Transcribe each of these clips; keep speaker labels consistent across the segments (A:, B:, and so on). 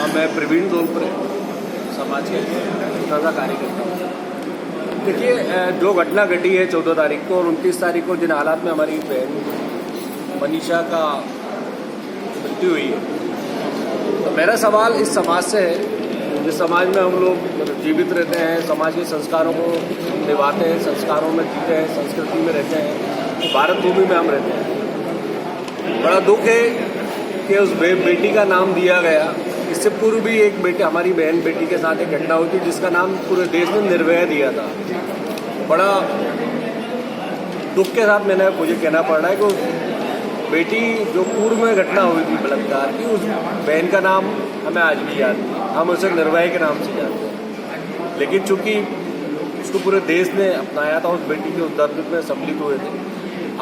A: मैं प्रवीण दोलपुरे समाज के छोटा कार्यकर्ता हूँ। देखिए, जो घटना घटी है 14 तारीख को और 29 तारीख को जिन हालात में हमारी बहन मनीषा का मृत्यु हुई है, तो मेरा सवाल इस समाज से है जिस समाज में हम लोग जीवित रहते हैं, समाज के संस्कारों को निभाते हैं, संस्कारों में जीते हैं, संस्कृति में रहते हैं, भारत भूमि में हम रहते हैं। बड़ा दुख है कि उस बेटी का नाम दिया गया। इससे पूर्व भी एक बेटी, हमारी बहन बेटी के साथ एक घटना हुई थी जिसका नाम पूरे देश ने निर्भया दिया था। बड़ा दुख के साथ मुझे कहना पड़ रहा है कि उस बेटी जो पूर्व में घटना हुई थी बलात्कार की, उस बहन का नाम हमें आज भी याद है। हम उसे निर्भया के नाम से जानते हैं, लेकिन चूंकि उसको पूरे देश ने अपनाया था, उस बेटी के उस दर्द में सम्मिलित हुए थे।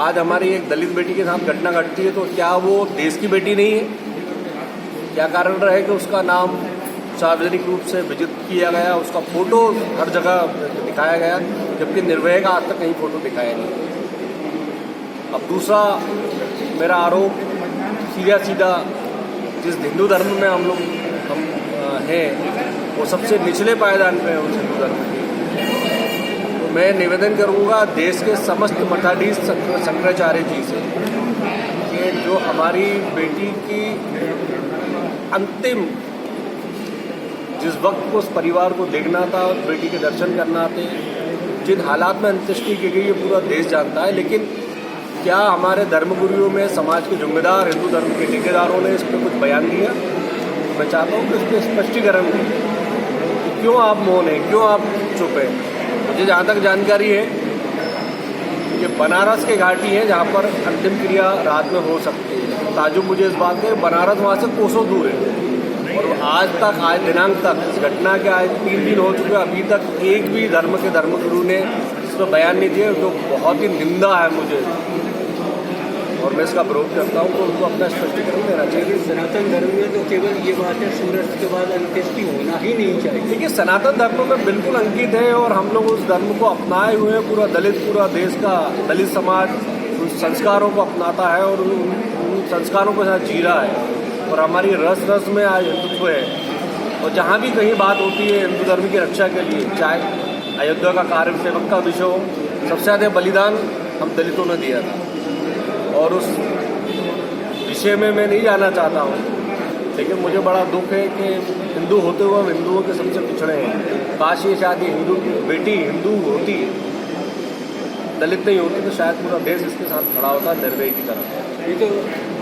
A: आज हमारी एक दलित बेटी के साथ घटना घटती है, तो क्या वो देश की बेटी नहीं है? क्या कारण रहा है कि उसका नाम सार्वजनिक रूप से विजित किया गया, उसका फोटो हर जगह दिखाया गया, जबकि निर्भया का आज तक कहीं फोटो दिखाया नहीं। अब दूसरा मेरा आरोप सीधा जिस हिंदू धर्म में हम हैं, वो सबसे निचले पायदान पे है उस हिंदू धर्म के। तो मैं निवेदन करूँगा देश के समस्त मठाधीश शंकराचार्य जी से कि जो हमारी बेटी की अंतिम जिस वक्त को उस परिवार को देखना था, उस बेटी के दर्शन करना थे, जिन हालात में अंत्येष्टि की गई ये पूरा देश जानता है। लेकिन क्या हमारे धर्मगुरुओं में समाज के जिम्मेदार हिंदू धर्म के ठेकेदारों ने इस पर कुछ बयान दिया? मैं चाहता हूँ कि इस पर स्पष्टीकरण दें कि क्यों आप मौन हैं, क्यों आप चुप हैं। मुझे जहाँ तक जानकारी है कि बनारस के घाटी है जहाँ पर अंतिम क्रिया रात में हो सकती है। ताजुब मुझे इस बात का, बनारस वहाँ से कोसों दूर है और आज दिनांक तक इस घटना के आज 3 दिन हो चुके, अभी तक एक भी धर्म के धर्मगुरु ने इस पर बयान नहीं दिया, जो बहुत ही निंदा है मुझे, और मैं इसका विरोध करता हूँ। तो उनको अपना स्पष्टीकरण देना चाहिए।
B: सनातन धर्म में तो केवल ये बात है, सूर्यास्त के बाद अंत्येष्टि होना ही नहीं चाहिए।
A: देखिए, सनातन धर्म में बिल्कुल अंकित है और हम लोग उस धर्म को अपनाए हुए हैं। पूरा देश का दलित समाज उन संस्कारों को अपनाता है और उन संस्कारों के साथ जी रहा है। और हमारी रस में आज हिंदुत्व है। और जहाँ भी कहीं बात होती है हिंदू धर्म की रक्षा के लिए, चाहे अयोध्या का कार्य सेवक का विषय हो, सबसे ज़्यादा बलिदान हम दलितों ने दिया था। और उस विषय में मैं नहीं जाना चाहता हूँ, लेकिन मुझे बड़ा दुख है कि हिंदू होते हुए हम हिंदुओं के सबसे पिछड़े हैं। काश ये शादी हिंदू बेटी हिंदू होती, दलित नहीं होती, तो शायद पूरा देश इसके साथ खड़ा होता निर्भया की तरह।
B: ये तो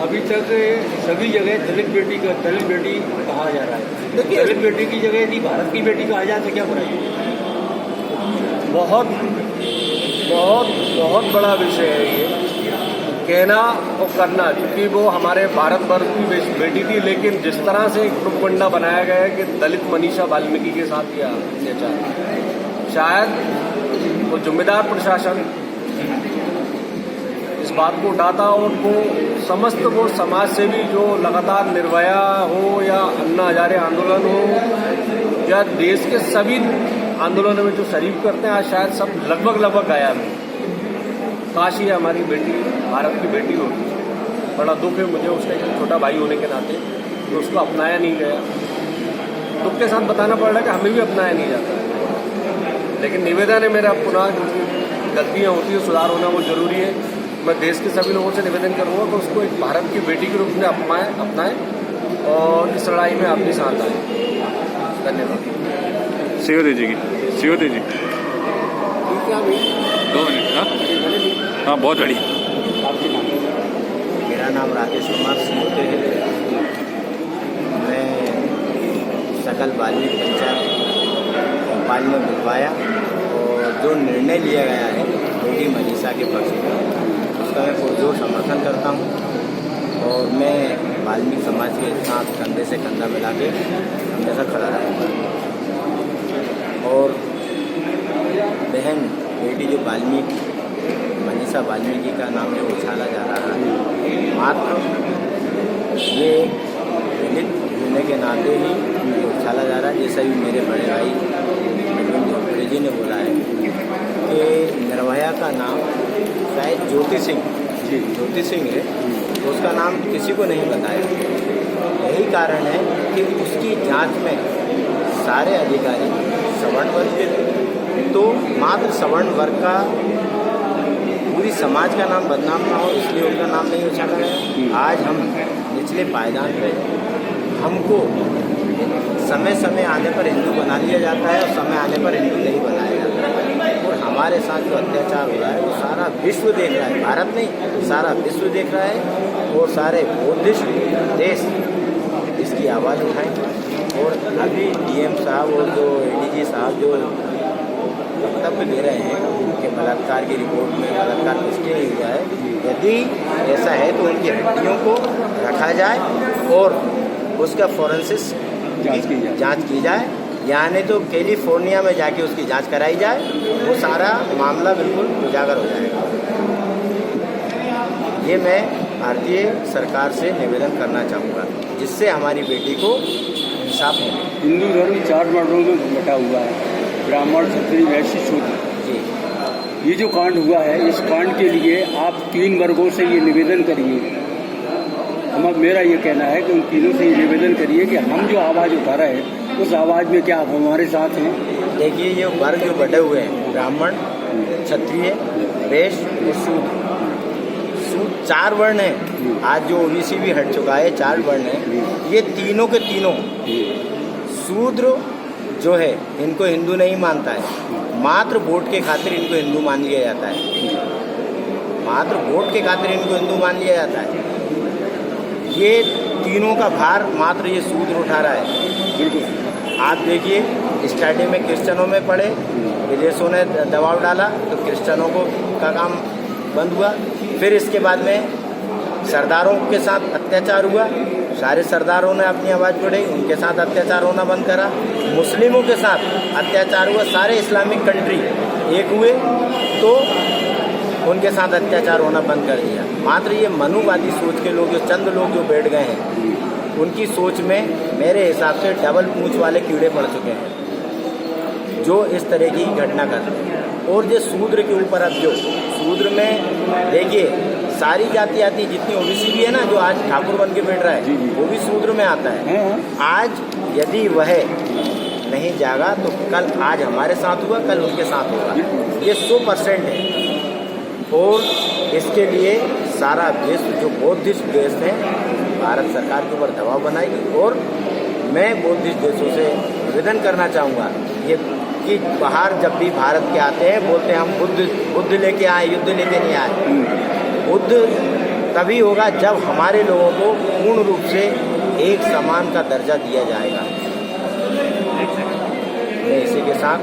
B: अभी तक सभी जगह दलित बेटी कहा जा रहा है।
A: देखिए,
B: दलित बेटी की जगह यदि भारत की बेटी कहा जाए तो क्या बुराई है?
A: बहुत बड़ा विषय है ये कहना और करना, क्योंकि वो हमारे भारत वर्ष की बेटी थी। लेकिन जिस तरह से एक प्रोपगंडा बनाया गया है कि दलित मनीषा वाल्मीकि के साथ किया अत्याचार, शायद वो जिम्मेदार प्रशासन इस बात को उठाता और वो समस्त वो समाज सेवी जो लगातार निर्भया हो या अन्ना हजारे आंदोलन हो या देश के सभी आंदोलनों में जो शरीक करते हैं, आज शायद सब लगभग गायब है। काश ये हमारी बेटी भारत की बेटी होती। बड़ा दुख है मुझे उसका एक छोटा भाई होने के नाते, तो उसको अपनाया नहीं गया। दुख के साथ बताना पड़ रहा है कि हमें भी अपनाया नहीं जाता। लेकिन निवेदन है मेरा, पुनः गलतियाँ होती है, सुधार होना वो जरूरी है। मैं देश के सभी लोगों से निवेदन करूँगा कि उसको एक भारत की बेटी के रूप में अपनाएं और इस लड़ाई में अपनी साथ आए। धन्यवाद।
C: शिवदे जी।
A: क्या भाई
C: 2 मिनट? हाँ, बहुत बढ़िया।
D: मेरा नाम राकेश कुमार सिंह है। मैं सकल बाल्मीकि पंचायत भोपाल में बुलवाया और जो निर्णय लिया गया है बेटी मनीषा के पक्ष में, उसका मैं पुरजोर समर्थन करता हूँ और मैं बाल्मीकि समाज के साथ कंधे से कंधा मिला के हमेशा खड़ा रहूँगा। और बहन बेटी जो मनीषा वाल्मीकि का नाम जो उछाला जा रहा है, मात्र ये दलित होने के नाते ही उछाला जा रहा है। जैसा भी मेरे बड़े भाई प्रवीण दोलपुरे जी ने बोला है कि निर्भया का नाम शायद ज्योति सिंह है, तो उसका नाम किसी को नहीं बताया। यही यही कारण है कि उसकी जांच में सारे अधिकारी सवर्ण वर्ग के थे, तो मात्र सवर्ण वर्ग का पूरी समाज का नाम बदनाम ना हो इसलिए उनका नाम नहीं उछाला गया। आज हम निचले पायदान पे, हमको समय समय आने पर हिंदू बना लिया जाता है और समय आने पर हिंदू नहीं बनाया जाता है, और हमारे साथ जो अत्याचार हो रहा है वो सारा विश्व देख रहा है, भारत नहीं सारा विश्व देख रहा है, और सारे बुद्धिस्ट देश इसकी आवाज़ उठाएंगे। और अभी डीएम साहब और जो एडीजी साहब जो वक्तव्य दे रहे हैं कि बलात्कार की रिपोर्ट में बलात्कार पुष्टि नहीं हुआ है, यदि ऐसा है तो उनकी हड्डियों को रखा जाए और उसका फोरेंसिस जांच की जाए, यानी तो कैलिफोर्निया में जाके उसकी जांच कराई जाए, वो सारा मामला बिल्कुल उजागर हो जाएगा। ये मैं भारतीय सरकार से निवेदन करना चाहूँगा, जिससे हमारी बेटी को इंसाफ मिले।
B: हिंदू धर्म 4 वर्णों में बटा हुआ है, ब्राह्मण, क्षत्रिय, वैश्य, शूद्र।
D: जी,
B: ये जो कांड हुआ है, इस कांड के लिए आप 3 वर्गों से ये निवेदन करिए। मेरा ये कहना है कि उन तीनों से ये निवेदन करिए कि हम जो आवाज़ उठा रहे हैं उस आवाज़ में क्या आप हमारे साथ हैं।
D: देखिए ये वर्ग जो बटे हुए हैं, ब्राह्मण, क्षत्रिय, वैश्य और शूद्र, 4 वर्ण हैं। आज जो ओबीसी भी हट चुका है, 4 वर्ण हैं। ये तीनों के तीनों, शूद्र जो है इनको हिंदू नहीं मानता है, मात्र वोट के खातिर इनको हिंदू मान लिया जाता है, मात्र वोट के खातिर इनको हिंदू मान लिया जाता है। ये तीनों का भार मात्र ये शूद्र उठा रहा है।
B: बिल्कुल,
D: आप देखिए स्टार्टिंग में क्रिश्चियनों में पड़े, विदेशों ने दबाव डाला तो क्रिश्चियनों को का काम बंद हुआ, फिर इसके बाद में सरदारों के साथ अत्याचार हुआ, सारे सरदारों ने अपनी आवाज़ बढ़ाई, उनके साथ अत्याचार होना बंद करा, मुस्लिमों के साथ अत्याचार हुआ, सारे इस्लामिक कंट्री एक हुए तो उनके साथ अत्याचार होना बंद कर दिया। मात्र ये मनुवादी सोच के लोग, जो चंद लोग जो बैठ गए हैं, उनकी सोच में मेरे हिसाब से डबल पूंछ वाले कीड़े पड़ चुके हैं जो इस तरह की घटना करते हैं। और ये शूद्र के ऊपर, अब जो शूद्र में देखिए सारी जाति आती, जितनी ओबीसी भी है ना, जो आज ठाकुर बन के बैठ रहा है वो भी शूद्र में आता है। आज यदि वह नहीं जागा तो कल, आज हमारे साथ हुआ कल उनके साथ होगा, ये 100% है। और इसके लिए सारा विश्व जो बौद्धिस्ट देश हैं भारत सरकार के ऊपर दबाव बनाएगी। और मैं बौद्धिस्ट देशों से निवेदन करना चाहूँगा ये कि बाहर जब भी भारत के आते हैं बोलते हैं हम बुद्ध लेके आए, युद्ध लेके नहीं आए। बुद्ध तभी होगा जब हमारे लोगों को पूर्ण रूप से एक समान का दर्जा दिया जाएगा। मैं इसी के साथ